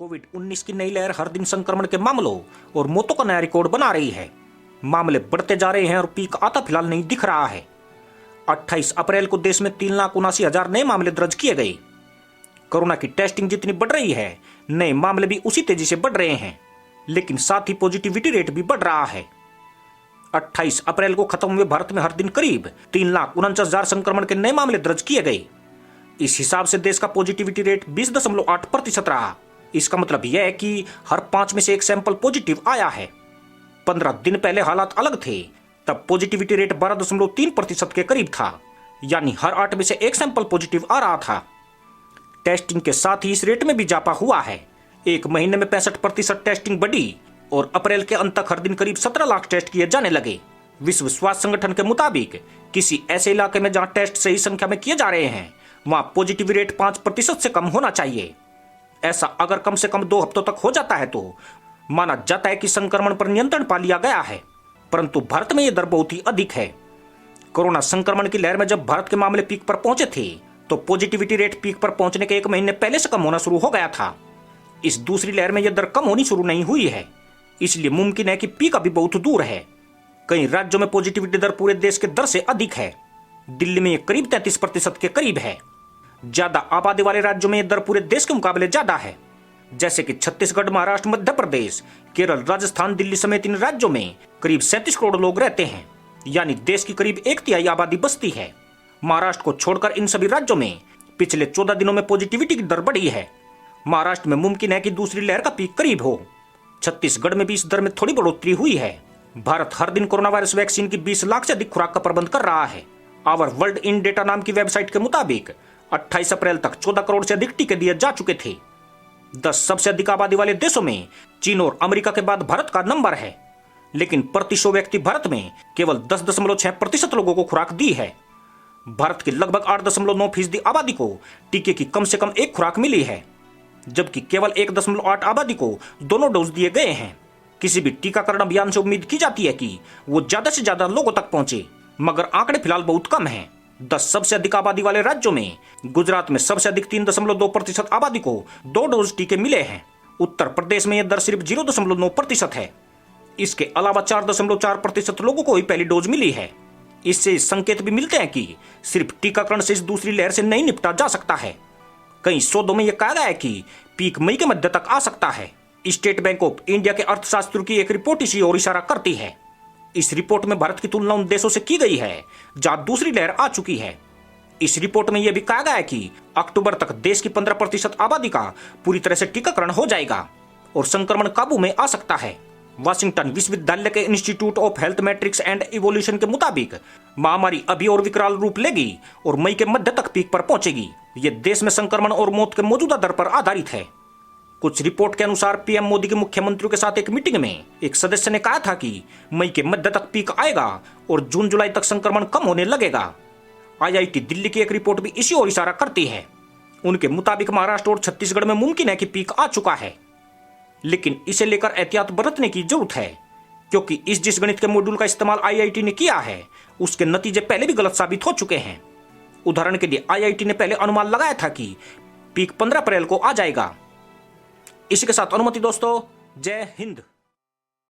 कोविड-19 की नई लहर हर दिन संक्रमण के मामलों और मौतों का नया रिकॉर्ड बना रही है। मामले बढ़ते जा रहे हैं और पीक आता फिलहाल नहीं दिख रहा है। 28 अप्रैल को देश में 3,79,000 नए मामले दर्ज किए गए। कोरोना की टेस्टिंग जितनी बढ़ रही है, नए मामले भी उसी तेजी से बढ़ रहे हैं, लेकिन साथ ही पॉजिटिविटी रेट भी बढ़ रहा है। 28 अप्रैल को खत्म हुए भारत में हर दिन करीब 3,49,000 संक्रमण के नए मामले दर्ज किए गए। इस हिसाब से देश का पॉजिटिविटी रेट 20.8% रहा। इसका मतलब यह है कि हर 5 में से एक सैंपल पॉजिटिव आया है। 15 दिन पहले हालात अलग थे, तब पॉजिटिविटी रेट 12.3% के करीब था, यानी हर 8 में से एक सैंपल पॉजिटिव आ रहा था। टेस्टिंग के साथ ही इस रेट में भी इजाफा हुआ है। एक महीने में 65% टेस्टिंग बढ़ी और अप्रैल के अंत तक हर दिन करीब 17 लाख टेस्ट किए जाने लगे। विश्व स्वास्थ्य संगठन के मुताबिक किसी ऐसे इलाके में जहां टेस्ट सही संख्या में किए जा रहे हैं, वहां पॉजिटिव रेट 5% से कम होना चाहिए। ऐसा अगर कम से कम 2 हफ्तों तक हो जाता है तो माना जाता है कि संक्रमण पर नियंत्रण पा लिया गया है, परंतु भारत में यह दर बहुत ही अधिक है। कोरोना संक्रमण की लहर में जब भारत के मामले पीक पर पहुंचे थे, तो पॉजिटिविटी रेट पीक पर पहुंचने के 1 महीने पहले से कम होना शुरू हो गया था। इस दूसरी लहर में यह दर कम होनी शुरू नहीं हुई है, इसलिए मुमकिन है कि पीक अभी बहुत दूर है। कई राज्यों में पॉजिटिविटी दर पूरे देश के दर से अधिक है। दिल्ली में यह करीब 33% के करीब है। ज्यादा आबादी वाले राज्यों में यह दर पूरे देश के मुकाबले ज्यादा है, जैसे कि छत्तीसगढ़, महाराष्ट्र, मध्य प्रदेश, केरल, राजस्थान, दिल्ली समेत इन राज्यों में करीब 37 करोड़ लोग रहते हैं, यानी देश की करीब 1/3 आबादी बसती है। महाराष्ट्र को छोड़कर इन सभी राज्यों में पिछले 14 दिनों में पॉजिटिविटी की दर बढ़ी है। महाराष्ट्र में मुमकिन है कि दूसरी लहर का पीक करीब हो। छत्तीसगढ़ में भी इस दर में थोड़ी बढ़ोतरी हुई है। भारत हर दिन कोरोना वायरस वैक्सीन की 20 लाख से अधिक खुराक का प्रबंध कर रहा है। आवर वर्ल्ड इन डेटा नाम की वेबसाइट के मुताबिक 28 अप्रैल तक 14 करोड़ से अधिक टीके दिए जा चुके थे। 10 सबसे अधिक आबादी वाले देशों में चीन और अमेरिका के बाद भारत का नंबर है, लेकिन प्रति 100 व्यक्ति भारत में केवल 10.6% लोगों को खुराक दी है। भारत की लगभग 8.9% आबादी को टीके की कम से कम एक खुराक मिली है, जबकि केवल 1.8 आबादी को दोनों डोज दिए गए हैं। किसी भी टीकाकरण अभियान से उम्मीद की जाती है कि वो ज्यादा से ज्यादा लोगों तक पहुंचे, मगर आंकड़े फिलहाल बहुत कम हैं। 10 सबसे अधिक आबादी वाले राज्यों में गुजरात में सबसे अधिक 3.2% आबादी को 2 डोज टीके मिले हैं। उत्तर प्रदेश में यह दर सिर्फ 0.9% है। इसके अलावा 4.4% लोगों को ही पहली डोज मिली है। इससे संकेत भी मिलते हैं कि सिर्फ टीकाकरण से इस दूसरी लहर से नहीं निपटा जा सकता है। कई शोधों में यह कहा गया है कि पीक मई के मध्य तक आ सकता है। स्टेट बैंक ऑफ इंडिया के अर्थशास्त्र की एक रिपोर्ट इसी ओर इशारा करती है। इस रिपोर्ट में भारत की तुलना उन देशों से की गई है जहां दूसरी लहर आ चुकी है। इस रिपोर्ट में यह भी कहा गया है कि अक्टूबर तक देश की 15% आबादी का पूरी तरह से टीकाकरण हो जाएगा और संक्रमण काबू में आ सकता है। वाशिंगटन विश्वविद्यालय के institute of health matrix and evolution के मुताबिक महामारी अभी और विकराल रूप लेगी और मई के मध्य तक पीक पर पहुंचेगी। यह देश में संक्रमण और मौत के मौजूदा दर पर आधारित है। कुछ रिपोर्ट के अनुसार पीएम मोदी के मुख्यमंत्रियों के साथ एक मीटिंग में एक सदस्य ने कहा था कि मई के मध्य तक पीक आएगा और जून जुलाई तक संक्रमण कम होने लगेगा। आईआईटी दिल्ली की एक रिपोर्ट भी इसी ओर इशारा करती है। उनके मुताबिक महाराष्ट्र और छत्तीसगढ़ में मुमकिन है कि पीक आ चुका है, लेकिन इसे लेकर एहतियात बरतने की जरूरत है, क्योंकि इस जिस गणित के मॉड्यूल का इस्तेमाल आईआईटी ने किया है, उसके नतीजे पहले भी गलत साबित हो चुके हैं। उदाहरण के लिए आईआईटी ने पहले अनुमान लगाया था कि पीक 15 अप्रैल को आ जाएगा। इसी के साथ अनुमति दोस्तों, जय हिंद।